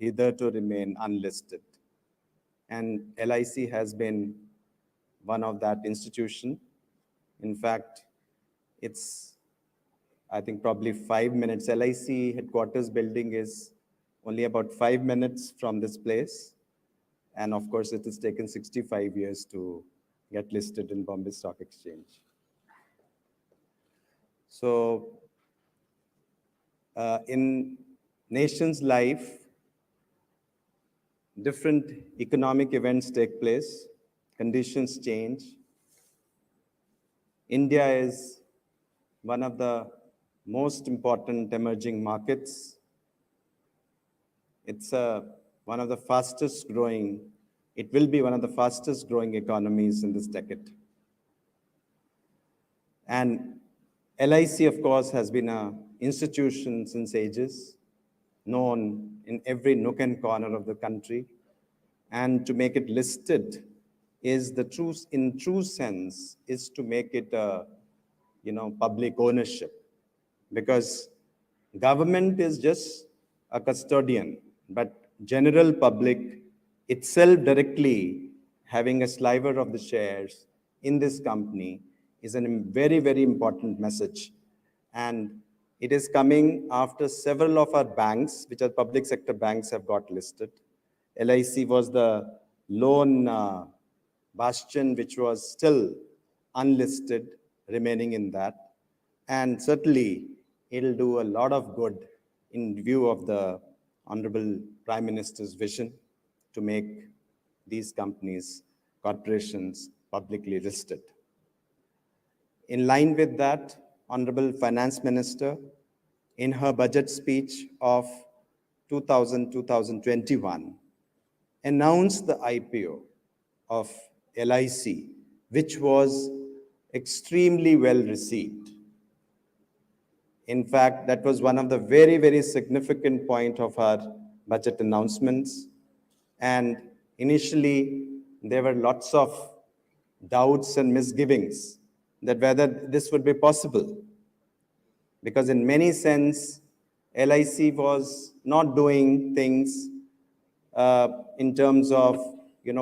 either to remain unlisted. And LIC has been one of that institution. In fact, it's, I think, probably 5 minutes. LIC headquarters building is only about 5 minutes from this place. And of course, it has taken 65 years to get listed in Bombay Stock Exchange. So in nation's life, different economic events take place, conditions change. India is one of the most important emerging markets. It's one of the fastest growing, it will be one of the fastest growing economies in this decade. And LIC, of course, has been an institution since ages, known in every nook and corner of the country. And to make it listed is the true, in true sense, is to make it a, public ownership. Because government is just a custodian, but general public itself directly having a sliver of the shares in this company is a very, very important message. And it is coming after several of our banks, which are public sector banks, have got listed. LIC was the lone bastion which was still unlisted, remaining in that. And certainly, it'll do a lot of good in view of the Honorable Prime Minister's vision to make these companies, corporations, publicly listed. In line with that, Honorable Finance Minister, in her budget speech of 2021, announced the IPO of LIC, which was extremely well received. In fact, that was one of the very, very significant point of our budget announcements. And initially, there were lots of doubts and misgivings that whether this would be possible. Because in many sense, LIC was not doing things in terms of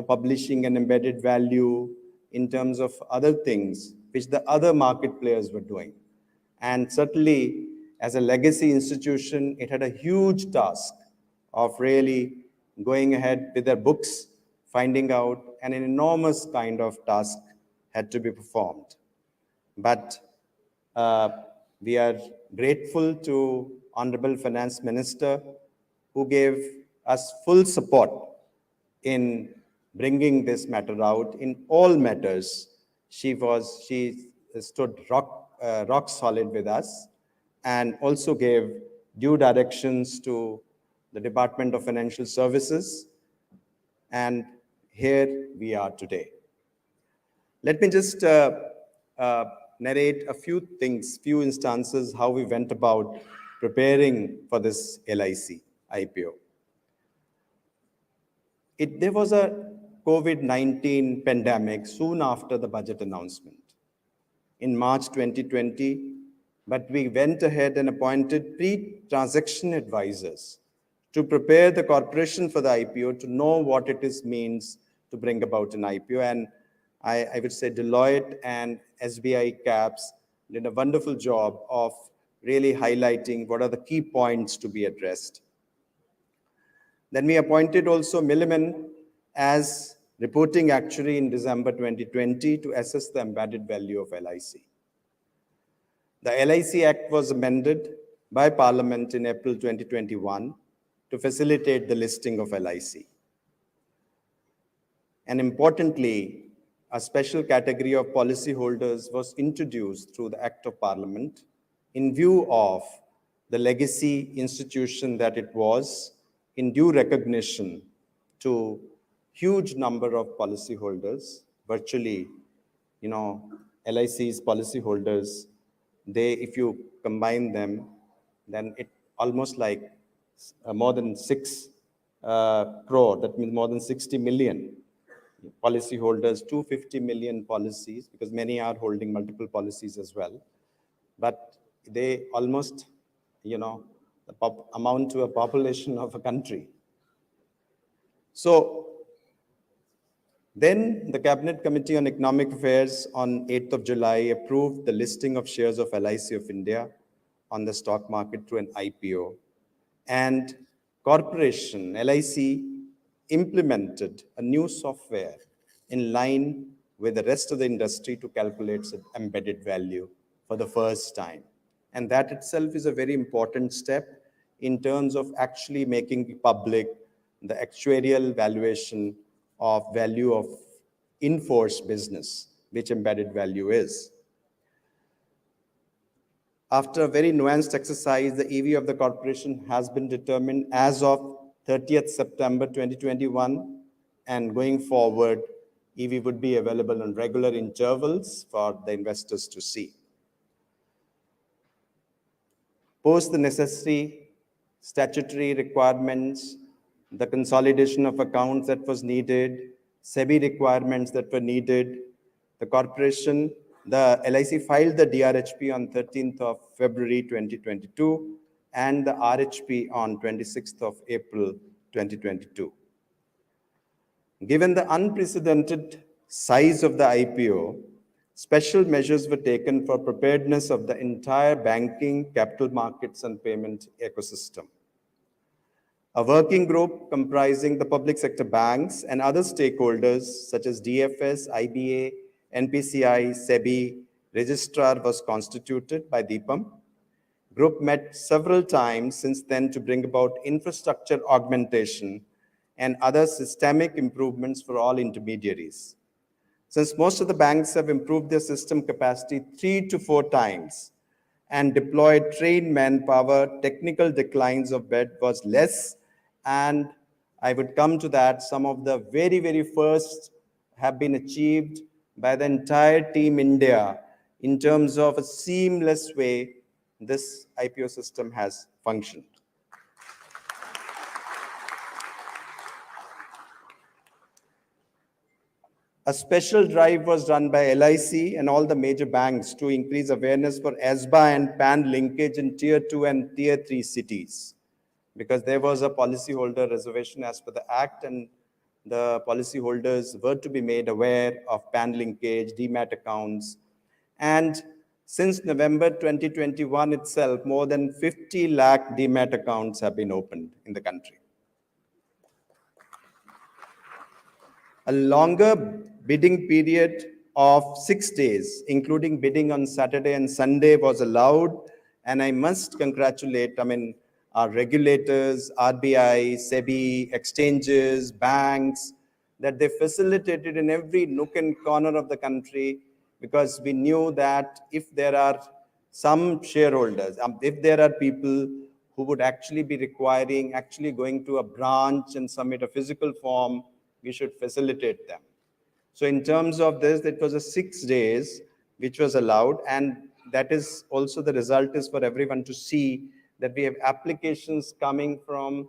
publishing an embedded value, in terms of other things which the other market players were doing. And certainly, as a legacy institution, it had a huge task of really going ahead with their books, finding out, and an enormous kind of task had to be performed. But we are grateful to Honorable Finance Minister, who gave us full support in bringing this matter out. In all matters, she stood rock solid with us, and also gave due directions to the Department of Financial Services. And here we are today. Let me just narrate a few things, few instances, how we went about preparing for this LIC IPO. There was a COVID-19 pandemic soon after the budget announcement in March 2020, but we went ahead and appointed pre-transaction advisors to prepare the corporation for the IPO, to know what it means to bring about an IPO. And I would say Deloitte and SBI Caps did a wonderful job of really highlighting what are the key points to be addressed. Then we appointed also Milliman as reporting actuary in December 2020 to assess the embedded value of LIC. The LIC Act was amended by Parliament in April 2021 to facilitate the listing of LIC. And importantly, a special category of policyholders was introduced through the Act of Parliament in view of the legacy institution that it was, in due recognition to huge number of policyholders. Virtually, LIC's policyholders, if you combine them, then it almost like more than 6 crore, that means more than 60 million policyholders, 250 million policies, because many are holding multiple policies as well. But they almost, amount to a population of a country. So then the Cabinet Committee on Economic Affairs on 8th of July approved the listing of shares of LIC of India on the stock market through an IPO. And corporation, LIC, implemented a new software in line with the rest of the industry to calculate its embedded value for the first time. And that itself is a very important step in terms of actually making public the actuarial valuation of value of in-force business, which embedded value is. After a very nuanced exercise, the EV of the corporation has been determined as of 30th September 2021, and going forward, EV would be available on regular intervals for the investors to see. Post the necessary statutory requirements, the consolidation of accounts that was needed, SEBI requirements that were needed, the corporation, the LIC filed the DRHP on 13th of February 2022 and the RHP on 26th of April 2022. Given the unprecedented size of the IPO, special measures were taken for preparedness of the entire banking, capital markets, and payment ecosystem. A working group comprising the public sector banks and other stakeholders such as DFS, IBA, NPCI, SEBI, registrar was constituted by DIPAM. Group met several times since then to bring about infrastructure augmentation and other systemic improvements for all intermediaries. Since most of the banks have improved their system capacity 3 to 4 times and deployed trained manpower, technical declines of bed was less, and I would come to that. Some of the very, very first have been achieved by the entire team India in terms of a seamless way this IPO system has functioned. A special drive was run by LIC and all the major banks to increase awareness for ESBA and PAN linkage in Tier 2 and Tier 3 cities, because there was a policyholder reservation as per the Act, and the policyholders were to be made aware of PAN linkage, demat accounts. And since November 2021 itself, more than 50 lakh demat accounts have been opened in the country. A longer bidding period of 6 days, including bidding on Saturday and Sunday, was allowed. And I must congratulate, our regulators, RBI, SEBI, exchanges, banks, that they facilitated in every nook and corner of the country, because we knew that if there are some shareholders, if there are people who would actually be requiring, actually going to a branch and submit a physical form, we should facilitate them. So in terms of this, it was a 6 days which was allowed, and that is also the result is for everyone to see that we have applications coming from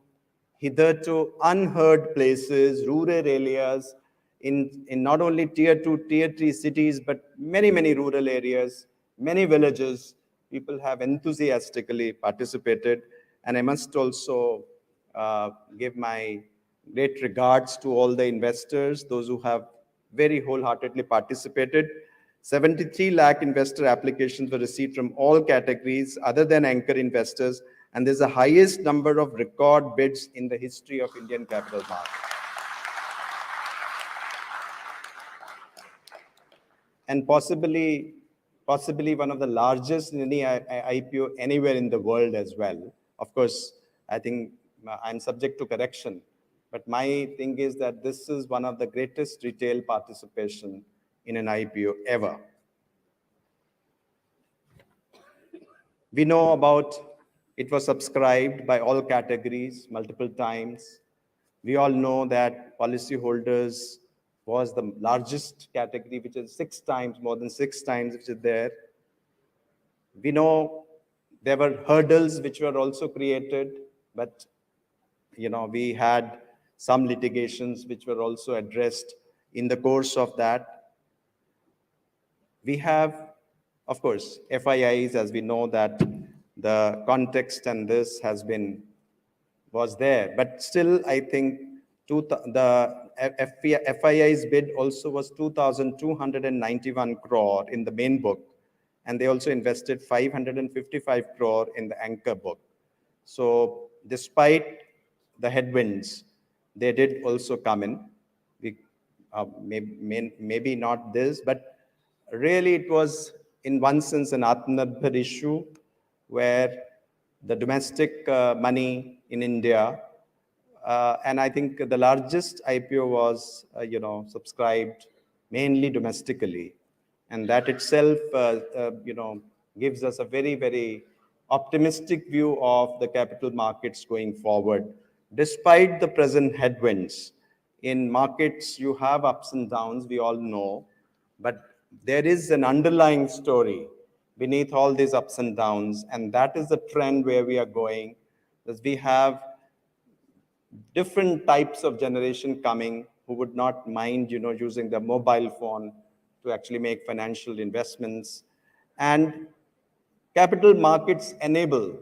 hitherto unheard places, rural areas, in not only Tier 2, Tier 3 cities, but many, many rural areas, many villages. People have enthusiastically participated, and I must also give my great regards to all the investors, those who have very wholeheartedly participated. 73 lakh investor applications were received from all categories other than anchor investors, and there's the highest number of record bids in the history of Indian capital market. And possibly one of the largest in any IPO anywhere in the world as well. Of course, I think I'm subject to correction, but my thing is that this is one of the greatest retail participation in an IPO ever. We know about it was subscribed by all categories multiple times. We all know that policyholders was the largest category, which is 6 times, more than 6 times, which is there. We know there were hurdles which were also created, but we had some litigations which were also addressed in the course of that. We have, of course, FIIs, as we know that the context and this was there, but still I think The FII's bid also was 2,291 crore in the main book, and they also invested 555 crore in the anchor book. So despite the headwinds, they did also come in. Maybe not this, but really it was in one sense an Atmanirbhar issue where the domestic money in India, and I think the largest IPO was, subscribed mainly domestically. And that itself, gives us a very, very optimistic view of the capital markets going forward. Despite the present headwinds, in markets, you have ups and downs, we all know, but there is an underlying story beneath all these ups and downs, and that is the trend where we are going. As we have different types of generation coming who would not mind, using the mobile phone to actually make financial investments. And capital markets enable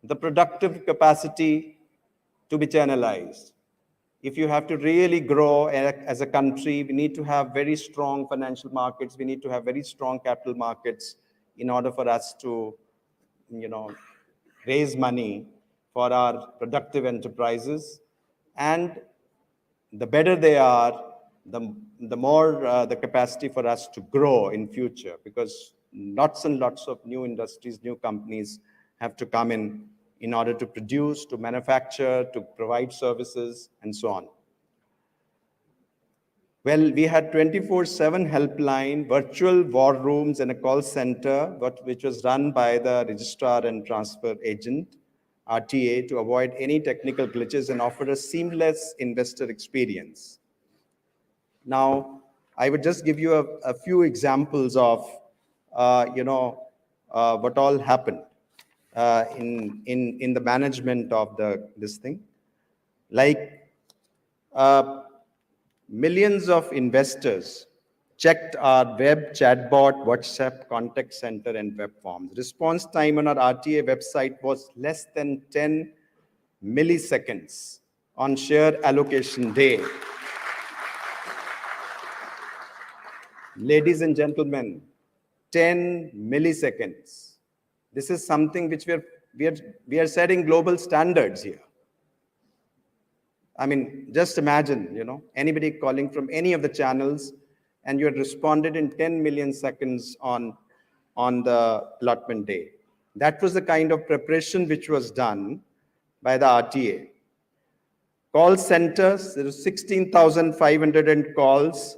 the productive capacity to be channelized. If you have to really grow as a country, we need to have very strong financial markets. We need to have very strong capital markets in order for us to, raise money for our productive enterprises. And the better they are, the more the capacity for us to grow in future, because lots and lots of new industries, new companies have to come in order to produce, to manufacture, to provide services, and so on. Well, we had 24/7 helpline, virtual war rooms, and a call center, which was run by the registrar and transfer agent, RTA, to avoid any technical glitches and offer a seamless investor experience. Now, I would just give you a few examples of, what all happened in the management of this thing. Like, millions of investors checked our web, chatbot, WhatsApp, contact center, and web forms. Response time on our RTA website was less than 10 milliseconds on share allocation day. Ladies and gentlemen, 10 milliseconds. This is something which we are setting global standards here. I mean, just imagine, anybody calling from any of the channels, and you had responded in 10 million seconds on the allotment day. That was the kind of preparation which was done by the RTA. Call centers, there were 16,500 calls.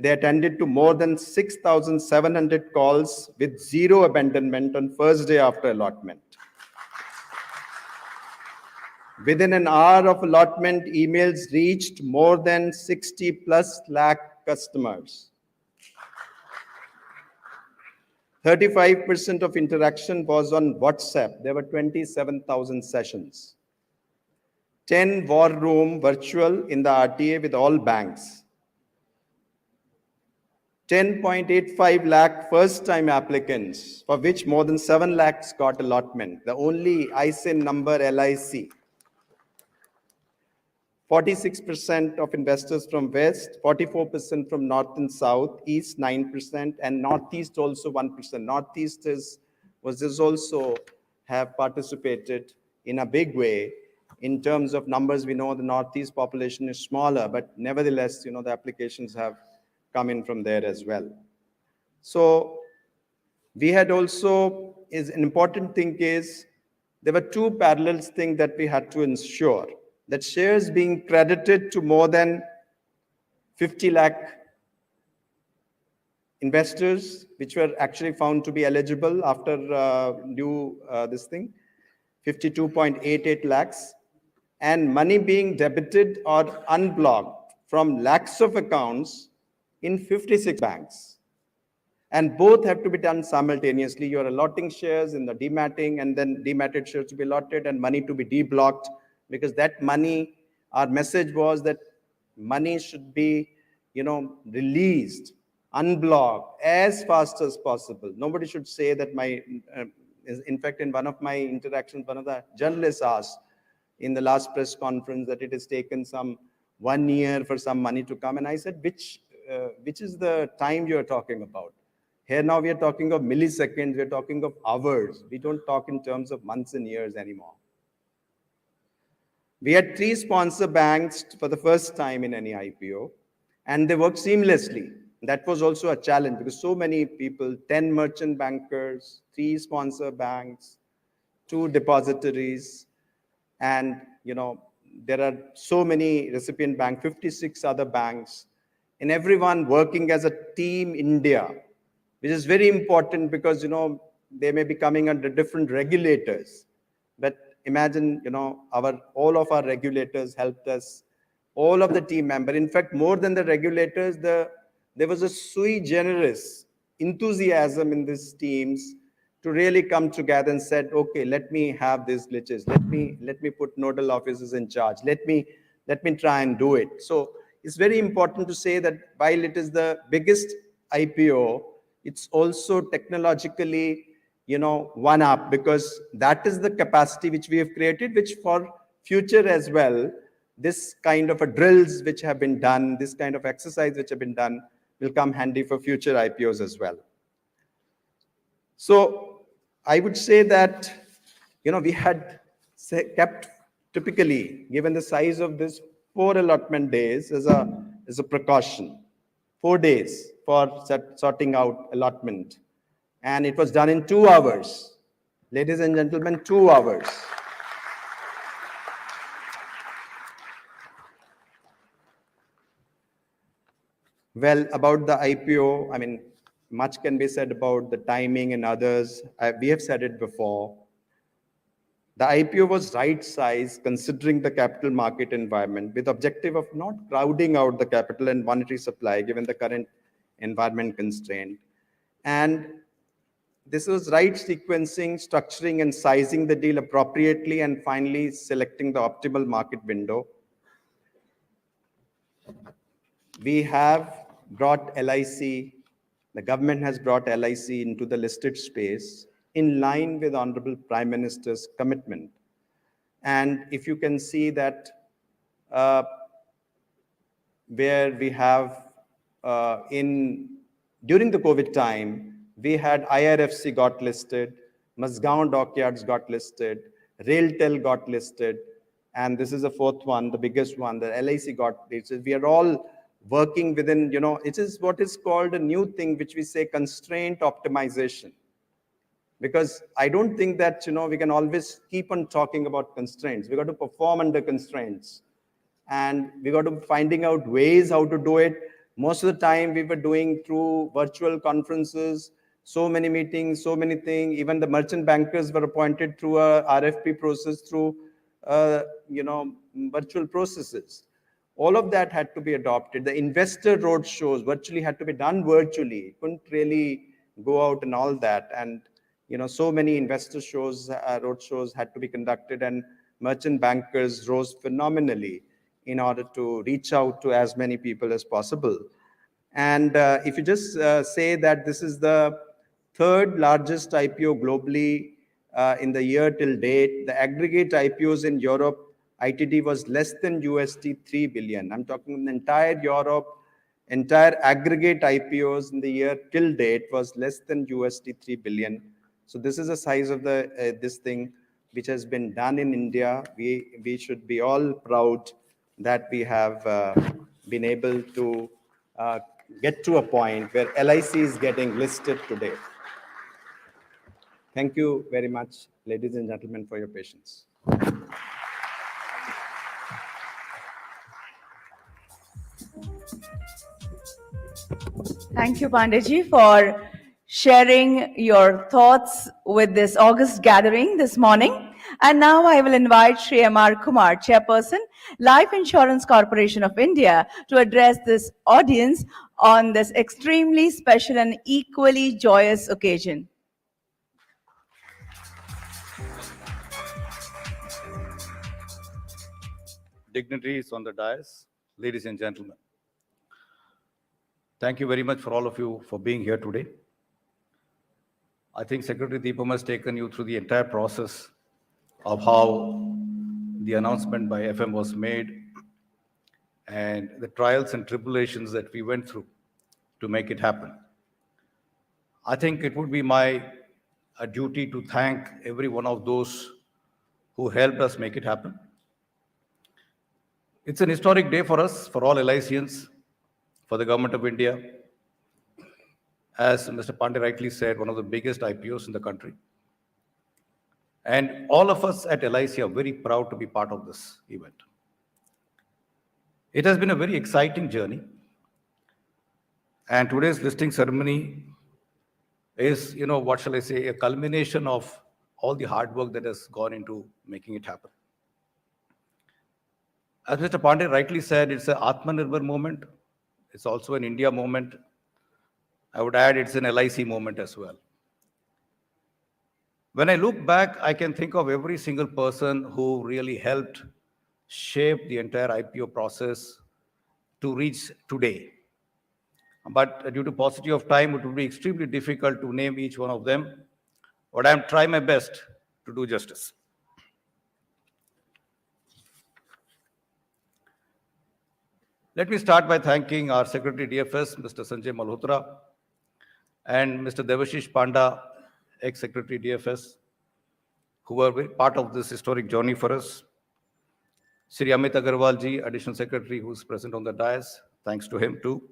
They attended to more than 6,700 calls with zero abandonment on first day after allotment. Within an hour of allotment, emails reached more than 60+ lakh customers. 35% of interaction was on WhatsApp. There were 27,000 sessions. 10 war room virtual in the RTA with all banks. 10.85 lakh first-time applicants, for which more than 7 lakhs got allotment. The only ISIN number, LIC. 46% of investors from West, 44% from North and South, East 9%, and Northeast also 1%. Northeast also have participated in a big way. In terms of numbers, we know the Northeast population is smaller, but nevertheless, the applications have come in from there as well. So we had also, an important thing is, there were two parallel things that we had to ensure. That shares being credited to more than 50 lakh investors, which were actually found to be eligible after this thing, 52.88 lakhs, and money being debited or unblocked from lakhs of accounts in 56 banks. And both have to be done simultaneously. You're allotting shares in the dematting, and then dematted shares to be allotted and money to be deblocked, because that money, our message was that money should be, released, unblocked as fast as possible. Nobody should say that in fact, in one of my interactions, one of the journalists asked, in the last press conference that it has taken some 1 year for some money to come. And I said, which is the time you're talking about? Here now we are talking of milliseconds, we're talking of hours. We don't talk in terms of months and years anymore. We had 3 sponsor banks for the first time in any IPO, and they worked seamlessly. That was also a challenge because so many people, 10 merchant bankers, 3 sponsor banks, 2 depositories, and there are so many recipient banks, 56 other banks, and everyone working as a team India, which is very important because they may be coming under different regulators. But imagine, all of our regulators helped us, all of the team members. In fact, more than the regulators, there was a sui generis enthusiasm in these teams to really come together and said, okay, let me have these glitches. Let me put nodal officers in charge. Let me try and do it. So it's very important to say that while it is the biggest IPO, it's also technologically, one up, because that is the capacity which we have created, which for future as well, this kind of a drills which have been done, this kind of exercise which have been done will come handy for future IPOs as well. So I would say that, we had kept typically, given the size of this, 4 allotment days as a precaution, 4 days for sorting out allotment. And it was done in 2 hours. Ladies and gentlemen, 2 hours. Well, about the IPO, I mean, much can be said about the timing and others. We have said it before. The IPO was right size considering the capital market environment with objective of not crowding out the capital and monetary supply given the current environment constraint. And this was right sequencing, structuring and sizing the deal appropriately and finally selecting the optimal market window. We have brought LIC, the government has brought LIC into the listed space in line with Honorable Prime Minister's commitment. And if you can see that where we have during the COVID time, we had IRFC got listed, Mazgaon Dockyards got listed, Railtel got listed, and this is the 4th one, the biggest one, the LIC got listed. We are all working within, it is what is called a new thing, which we say constraint optimization. Because I don't think that, we can always keep on talking about constraints. We got to perform under constraints. And we got to finding out ways how to do it. Most of the time we were doing through virtual conferences, so many meetings, so many things. Even the merchant bankers were appointed through a RFP process, through, virtual processes. All of that had to be adopted. The investor road shows virtually had to be done virtually. Couldn't really go out and all that. And, so many investor shows, road shows had to be conducted, and merchant bankers rose phenomenally in order to reach out to as many people as possible. And if you just say that this is the 3rd largest IPO globally in the year till date, the aggregate IPOs in Europe, ITD was less than $3 billion. I'm talking the entire Europe, entire aggregate IPOs in the year till date was less than $3 billion. So this is the size of the this thing which has been done in India. We should be all proud that we have been able to get to a point where LIC is getting listed today. Thank you very much, ladies and gentlemen, for your patience. Thank you, Pandeyji, for sharing your thoughts with this August gathering this morning. And now I will invite Shri M.R. Kumar, Chairperson, Life Insurance Corporation of India, to address this audience on this extremely special and equally joyous occasion. Dignitaries on the dais, ladies and gentlemen. Thank you very much for all of you for being here today. I think Secretary Deepam has taken you through the entire process of how the announcement by FM was made and the trials and tribulations that we went through to make it happen. I think it would be my duty to thank every one of those who helped us make it happen. It's an historic day for us, for all LICians, for the Government of India. As Mr. Pandey rightly said, one of the biggest IPOs in the country. And all of us at LIC are very proud to be part of this event. It has been a very exciting journey. And today's listing ceremony is, what shall I say, a culmination of all the hard work that has gone into making it happen. As Mr. Pandey rightly said, it's an Atmanirbhar moment. It's also an India moment. I would add it's an LIC moment as well. When I look back, I can think of every single person who really helped shape the entire IPO process to reach today. But due to paucity of time, it would be extremely difficult to name each one of them, but I am trying my best to do justice. Let me start by thanking our Secretary DFS, Mr. Sanjay Malhotra, and Mr. Devashish Panda, ex-Secretary DFS, who were part of this historic journey for us. Sri Amit Agarwal ji, Additional Secretary, who is present on the dais, thanks to him too.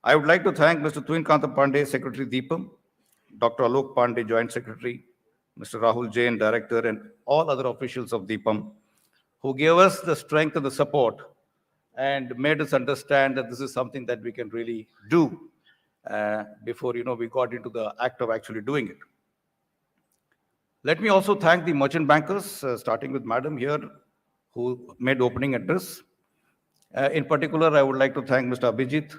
I would like to thank Mr. Twin Kanta Pandey, Secretary Deepam, Dr. Alok Pandey, Joint Secretary, Mr. Rahul Jain, Director, and all other officials of Deepam, who gave us the strength and the support and made us understand that this is something that we can really do before we got into the act of actually doing it. Let me also thank the merchant bankers, starting with Madam here, who made opening address. In particular, I would like to thank Mr. Abhijit,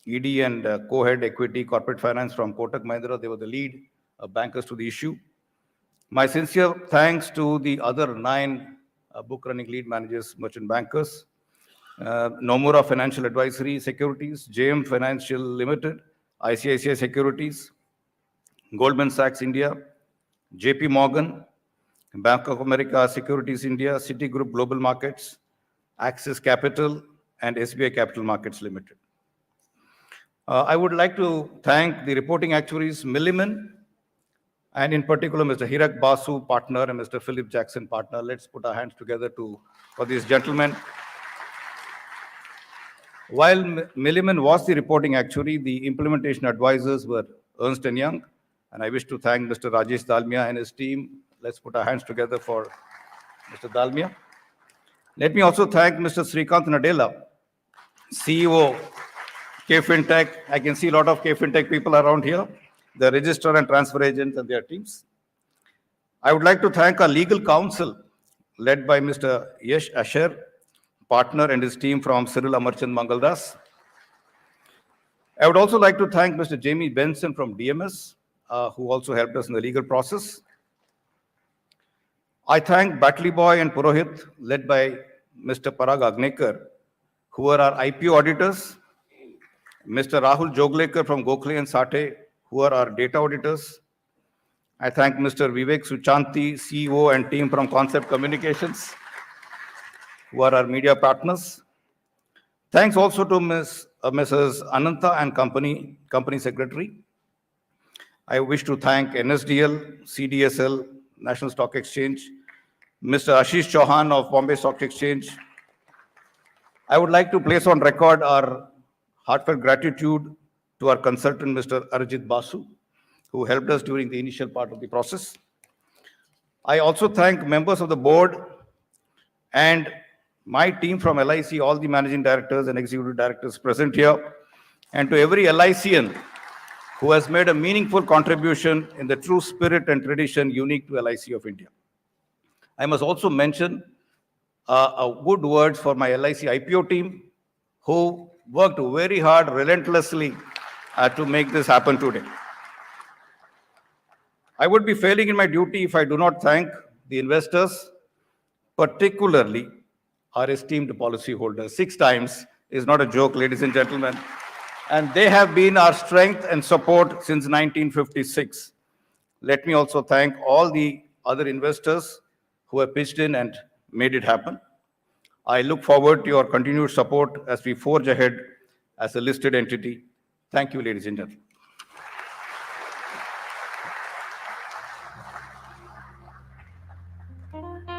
ED and co-head equity corporate finance from Kotak Mahindra. They were the lead bankers to the issue. My sincere thanks to the other 9 book running lead managers, merchant bankers, Nomura Financial Advisory Securities, JM Financial Limited, ICICI Securities, Goldman Sachs India, JP Morgan, Bank of America Securities India, Citigroup Global Markets, Axis Capital, and SBI Capital Markets Limited. I would like to thank the reporting actuaries, Milliman, and in particular, Mr. Hirak Basu, partner, and Mr. Philip Jackson, partner. Let's put our hands together for these gentlemen. While Milliman was the reporting actuary, the implementation advisors were Ernst & Young, and I wish to thank Mr. Rajesh Dalmia and his team. Let's put our hands together for Mr. Dalmia. Let me also thank Mr. Srikanth Nadella, CEO, K-Fintech. I can see a lot of K-Fintech people around here, the registrar and transfer agents and their teams. I would like to thank our legal counsel, led by Mr. Yash Asher, partner and his team from Cyril Amarchand Mangaldas. I would also like to thank Mr. Jamie Benson from DMS, who also helped us in the legal process. I thank Batley Boy and Purohit, led by Mr. Parag Agnekar, who are our IPO auditors, Mr. Rahul Joglekar from Gokhale and Sate, who are our data auditors. I thank Mr. Vivek Suchanti, CEO and team from Concept Communications, who are our media partners. Thanks also to Mrs. Ananta and company secretary. I wish to thank NSDL, CDSL, National Stock Exchange, Mr. Ashish Chauhan of Bombay Stock Exchange. I would like to place on record our heartfelt gratitude to our consultant, Mr. Arjit Basu, who helped us during the initial part of the process. I also thank members of the board and my team from LIC, all the managing directors and executive directors present here, and to every LICian who has made a meaningful contribution in the true spirit and tradition unique to LIC of India. I must also mention a good words for my LIC IPO team, who worked very hard, relentlessly, to make this happen today. I would be failing in my duty if I do not thank the investors, particularly our esteemed policyholders. 6 times is not a joke, ladies and gentlemen. And they have been our strength and support since 1956. Let me also thank all the other investors who have pitched in and made it happen. I look forward to your continued support as we forge ahead as a listed entity. Thank you, ladies and gentlemen.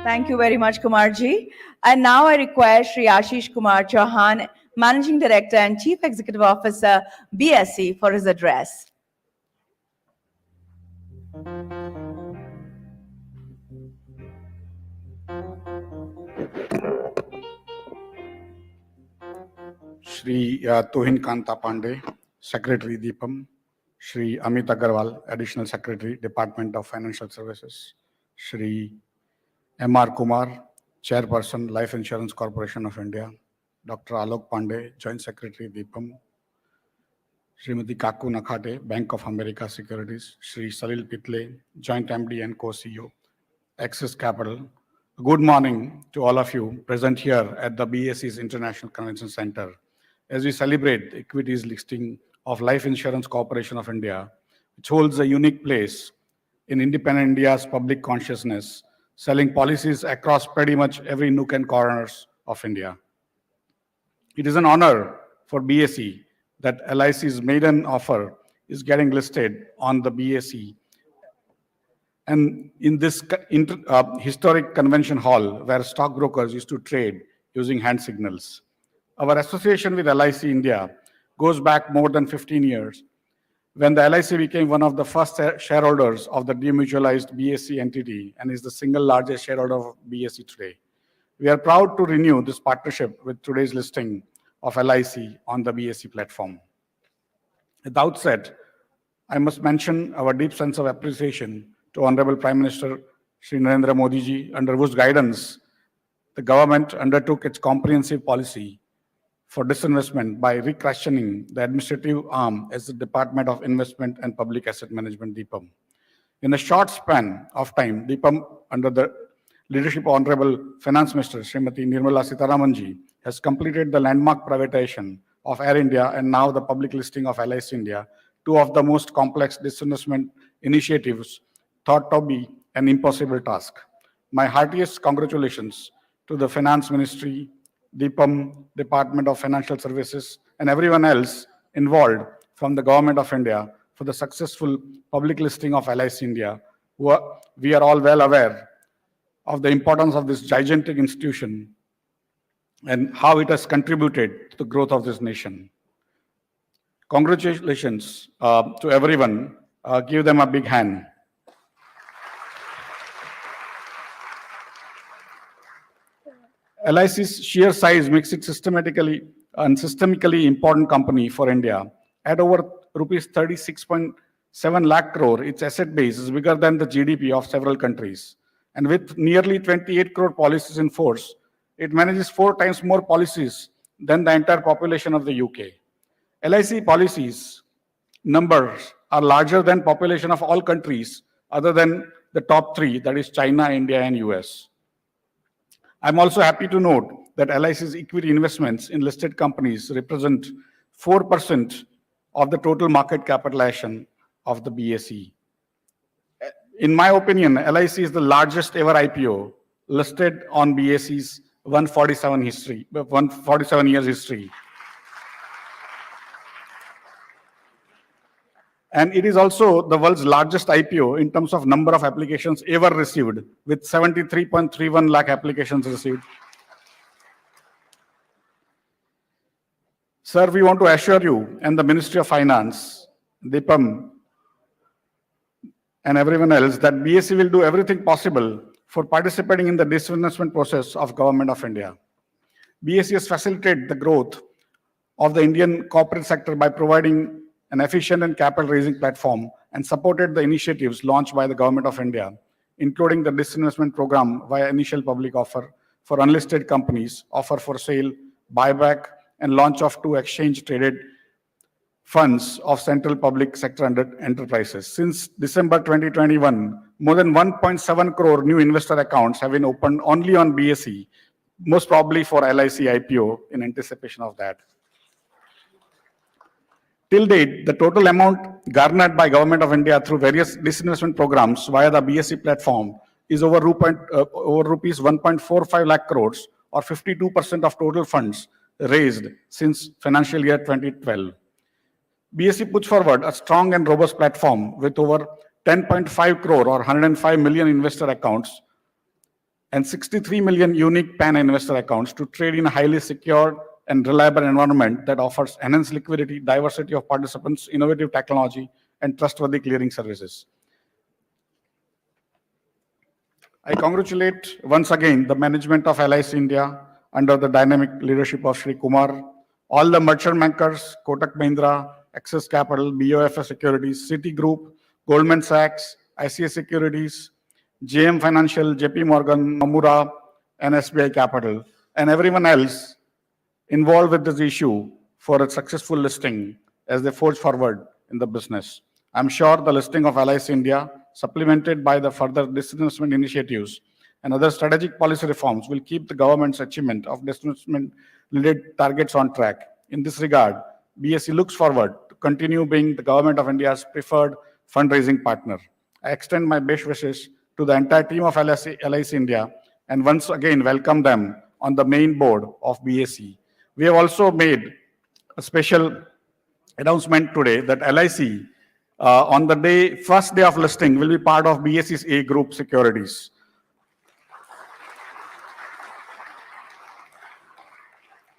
Thank you very much, Kumarji. And now I request Shri Ashish Kumar Chauhan, Managing Director and Chief Executive Officer, BSE, for his address. Shri Tuhin Kanta Pandey, Secretary Deepam, Shri Amit Agarwal, Additional Secretary, Department of Financial Services, Shri M.R. Kumar, Chairperson, Life Insurance Corporation of India, Dr. Alok Pandey, Joint Secretary Deepam, Srimati Kaku Nakhate, Bank of America Securities, Shri Salil Pitle, Joint MD and Co-CEO, Axis Capital. Good morning to all of you present here at the BSE's International Convention Center as we celebrate the equities listing of Life Insurance Corporation of India, which holds a unique place in independent India's public consciousness, selling policies across pretty much every nook and corners of India. It is an honor for BSE that LIC's maiden offer is getting listed on the BSE. And in this historic convention hall where stockbrokers used to trade using hand signals. Our association with LIC India goes back more than 15 years, when the LIC became one of the first shareholders of the demutualized BSE entity and is the single largest shareholder of BSE today. We are proud to renew this partnership with today's listing of LIC on the BSE platform. At the outset, I must mention our deep sense of appreciation to Honorable Prime Minister Shri Narendra Modi ji, under whose guidance the government undertook its comprehensive policy for disinvestment by re-questioning the administrative arm as the Department of Investment and Public Asset Management, DIPAM. In a short span of time, DIPAM, under the leadership of Honorable Finance Minister Srimati Nirmala Sitharaman ji, has completed the landmark privatization of Air India and now the public listing of LIC India, two of the most complex disinvestment initiatives thought to be an impossible task. My heartiest congratulations to the Finance Ministry, DIPAM, Department of Financial Services, and everyone else involved from the Government of India for the successful public listing of LIC India. We are all well aware of the importance of this gigantic institution and how it has contributed to the growth of this nation. Congratulations to everyone. Give them a big hand. LIC's sheer size makes it systemically important company for India. At over rupees 36.7 lakh crore, its asset base is bigger than the GDP of several countries. And with nearly 28 crore policies in force, it manages 4 times more policies than the entire population of the UK. LIC policies numbers are larger than population of all countries other than the top 3, that is China, India, and US. I'm also happy to note that LIC's equity investments in listed companies represent 4% of the total market capitalization of the BSE. In my opinion, LIC is the largest ever IPO listed on BSE's 147 years history. And it is also the world's largest IPO in terms of number of applications ever received, with 73.31 lakh applications received. Sir, we want to assure you and the Ministry of Finance, DIPAM, and everyone else that BSE will do everything possible for participating in the disinvestment process of Government of India. BSE has facilitated the growth of the Indian corporate sector by providing an efficient and capital raising platform and supported the initiatives launched by the Government of India, including the disinvestment program via initial public offer for unlisted companies, offer for sale, buyback, and launch of 2 exchange-traded funds of central public sector enterprises. Since December 2021, more than 1.7 crore new investor accounts have been opened only on BSE, most probably for LIC IPO in anticipation of that. Till date, the total amount garnered by Government of India through various disinvestment programs via the BSE platform is over rupees 1.45 lakh crores, or 52% of total funds raised since financial year 2012. BSE puts forward a strong and robust platform with over 10.5 crore or 105 million investor accounts and 63 million unique PAN investor accounts to trade in a highly secured and reliable environment that offers enhanced liquidity, diversity of participants, innovative technology, and trustworthy clearing services. I congratulate once again the management of LIC India under the dynamic leadership of Shri Kumar, all the merchant bankers, Kotak Mahindra, Axis Capital, BOFS Securities, Citigroup, Goldman Sachs, ICICI Securities, JM Financial, JP Morgan, Nomura, and SBI Capital, and everyone else involved with this issue for its successful listing as they forge forward in the business. I'm sure the listing of LIC India, supplemented by the further disinvestment initiatives and other strategic policy reforms, will keep the government's achievement of disinvestment-related targets on track. In this regard, BSE looks forward to continue being the Government of India's preferred fundraising partner. I extend my best wishes to the entire team of LIC India and once again welcome them on the main board of BSE. We have also made a special announcement today that LIC on the first day of listing will be part of BSE's A Group Securities.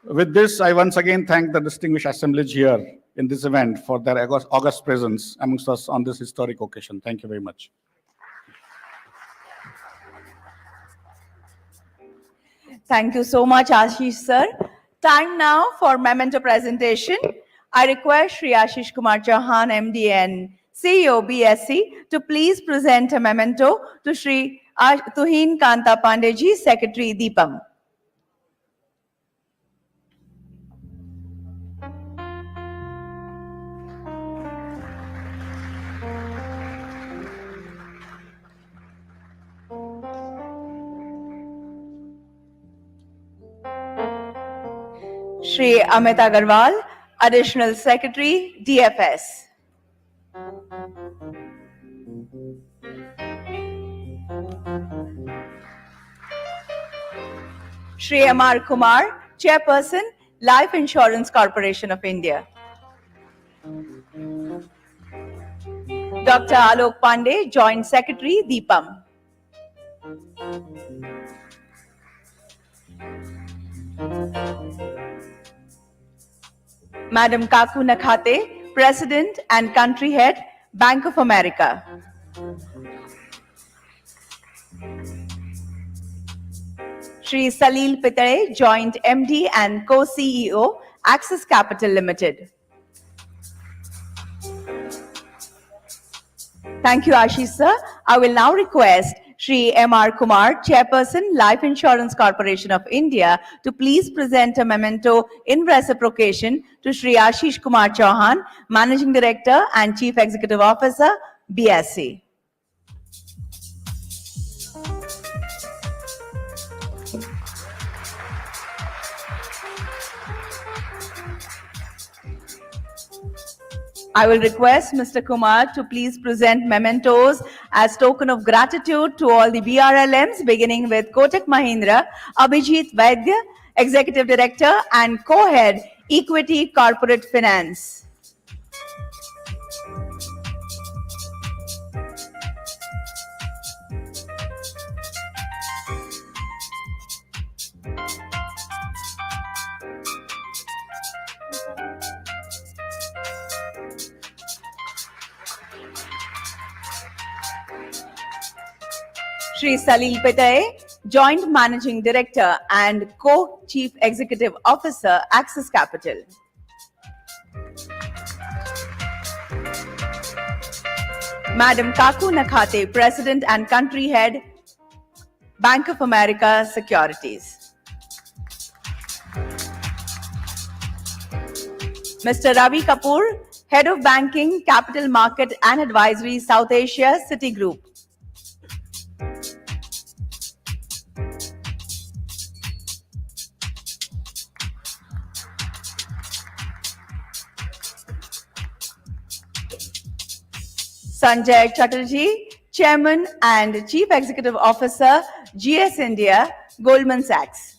With this, I once again thank the distinguished assemblage here in this event for their august presence amongst us on this historic occasion. Thank you very much. Thank you so much, Ashish sir. Time now for Memento presentation. I request Shri Ashish Kumar Chauhan, MD and CEO BSE, to please present a memento to Shri Tuhin Kanta Pandeji, Secretary Deepam. Shri Amit Agarwal, Additional Secretary, DFS. Shri M.R. Kumar, Chairperson, Life Insurance Corporation of India. Dr. Alok Pandey, Joint Secretary, Deepam. Madam Kaku Nakhate, President and Country Head, Bank of America. Shri Salil Pitare, Joint MD and Co-CEO, Axis Capital Limited. Thank you, Ashish sir. I will now request Shri M.R. Kumar, Chairperson, Life Insurance Corporation of India, to please present a memento in reciprocation to Shri Ashish Kumar Chauhan, Managing Director and Chief Executive Officer, BSE. I will request Mr. Kumar to please present mementos as token of gratitude to all the BRLMs, beginning with Kotak Mahindra, Abhijit Vaidya, Executive Director and Co-Head, Equity Corporate Finance. Shri Salil Pitare, Joint Managing Director and Co-Chief Executive Officer, Axis Capital. Madam Kaku Nakhate, President and Country Head, Bank of America Securities. Mr. Ravi Kapoor, Head of Banking, Capital Market and Advisory, South Asia, Citigroup. Sanjay Chatterjee, Chairman and Chief Executive Officer, GS India, Goldman Sachs.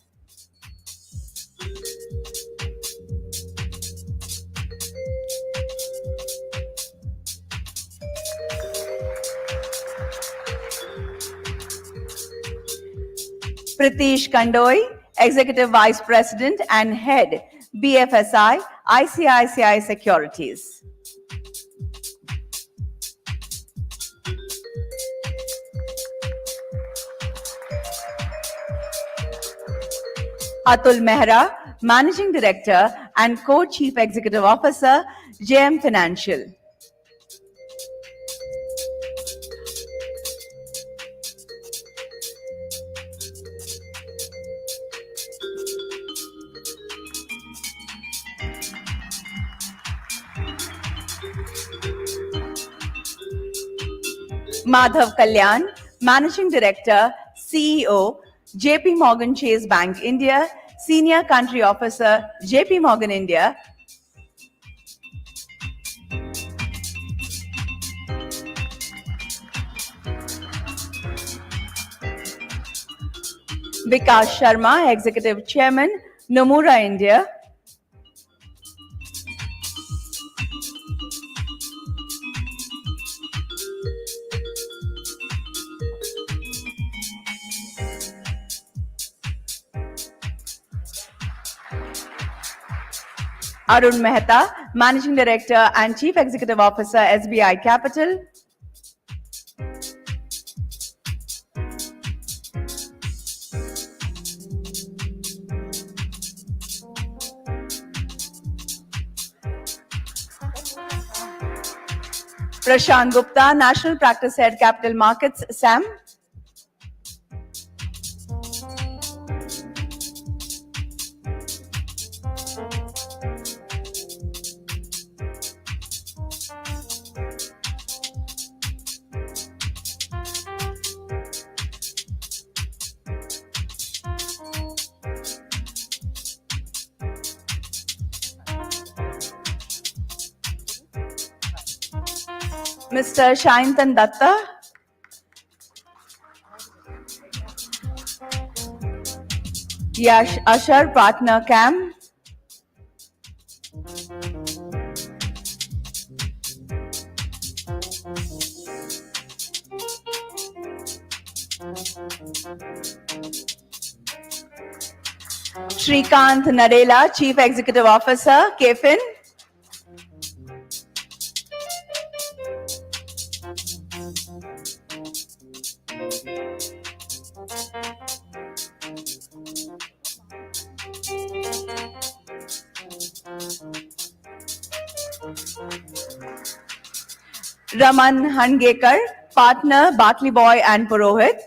Pritish Kandoi, Executive Vice President and Head, BFSI, ICICI Securities. Atul Mehra, Managing Director and Co-Chief Executive Officer, JM Financial. Madhav Kalyan, Managing Director, CEO, JP Morgan Chase Bank India, Senior Country Officer, JP Morgan India. Vikas Sharma, Executive Chairman, Nomura India. Arun Mehta, Managing Director and Chief Executive Officer, SBI Capital. Prashant Gupta, National Practice Head, Capital Markets, SAM. Mr. Shaintan Datta. Yash Ashar, Partner, CAM. Shrikant Narela, Chief Executive Officer, KFIN. Raman Hangekar, Partner, Bartley Boy and Purohit.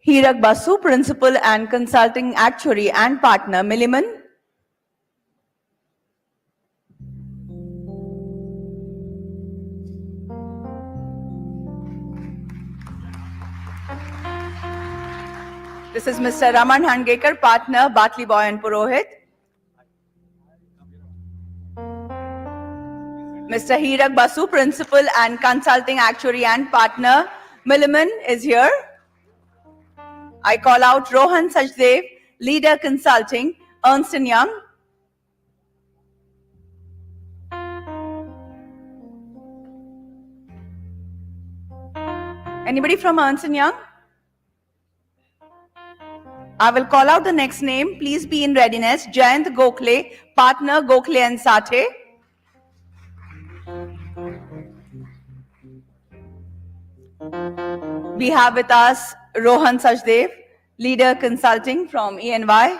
Hirak Basu, Principal and Consulting Actuary and Partner, Milliman. This is Mr. Raman Hangekar, Partner, Bartley Boy and Purohit. Mr. Hirak Basu, Principal and Consulting Actuary and Partner, Milliman is here. I call out Rohan Sajdev, Leader Consulting, Ernst & Young. Anybody from Ernst & Young? I will call out the next name. Please be in readiness. Jayant Gokhale, Partner, Gokhale and Sathe. We have with us Rohan Sajdev, Leader Consulting from EY.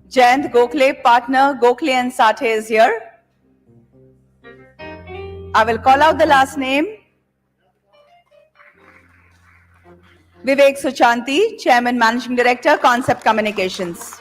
Jayant Gokhale, Partner, Gokhale and Sathe is here. I will call out the last name. Vivek Suchanti, Chairman, Managing Director, Concept Communications.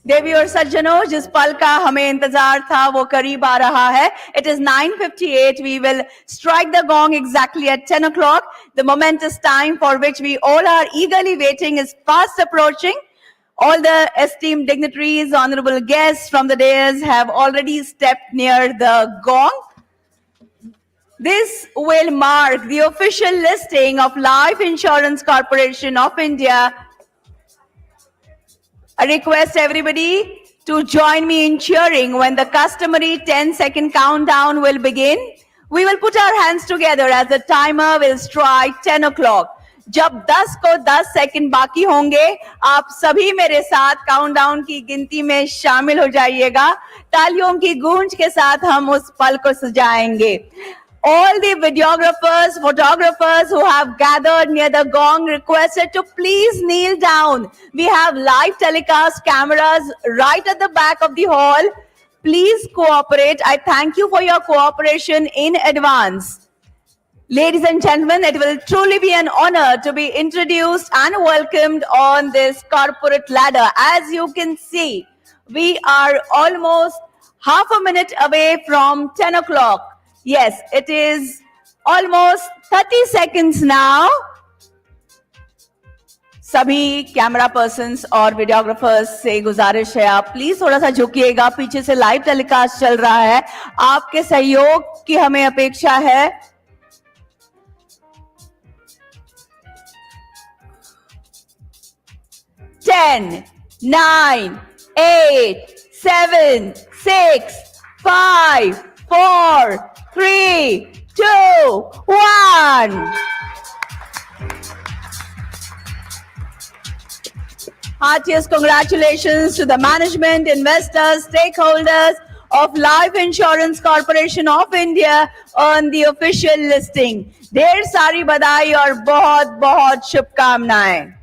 देवी और सज्जनों, जिस पल का हमें इंतजार था वो करीब आ रहा है. It is 9:58. We will strike the gong exactly at 10 o'clock. The momentous time for which we all are eagerly waiting is fast approaching. All the esteemed dignitaries, honorable guests from the dais have already stepped near the gong. This will mark the official listing of Life Insurance Corporation of India. I request everybody to join me in cheering when the customary 10-second countdown will begin. We will put our hands together as the timer will strike 10 o'clock. जब 10 को 10 second बाकी होंगे, आप सभी मेरे साथ countdown की गिनती में शामिल हो जाइएगा. तालियों की गूंज के साथ हम उस पल को सजाएंगे. All the videographers, photographers who have gathered near the gong requested to please kneel down. We have live telecast cameras right at the back of the hall. Please cooperate. I thank you for your cooperation in advance. Ladies and gentlemen, it will truly be an honor to be introduced and welcomed on this corporate ladder. As you can see, we are almost half a minute away from 10 o'clock. Yes, it is almost 30 seconds now. सभी camera persons और videographers से गुजारिश है, आप please थोड़ा सा झुकिएगा. पीछे से लाइव टेलीकास्ट चल रहा है, आपके सहयोग की हमें अपेक्षा है. Ten, 9, 8, 7, 6, 5, 4, 3, 2, 1. Heartiest congratulations to the management, investors, stakeholders of Life Insurance Corporation of India on the official listing. ढेर सारी बधाई और बहुत बहुत शुभकामनाएं.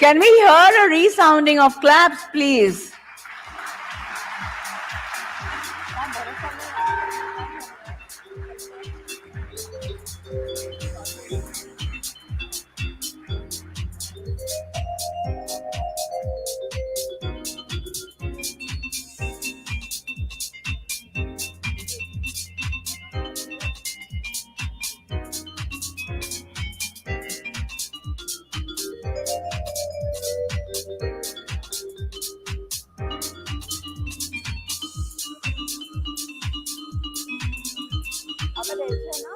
Can we hear a resounding of claps, please? आपका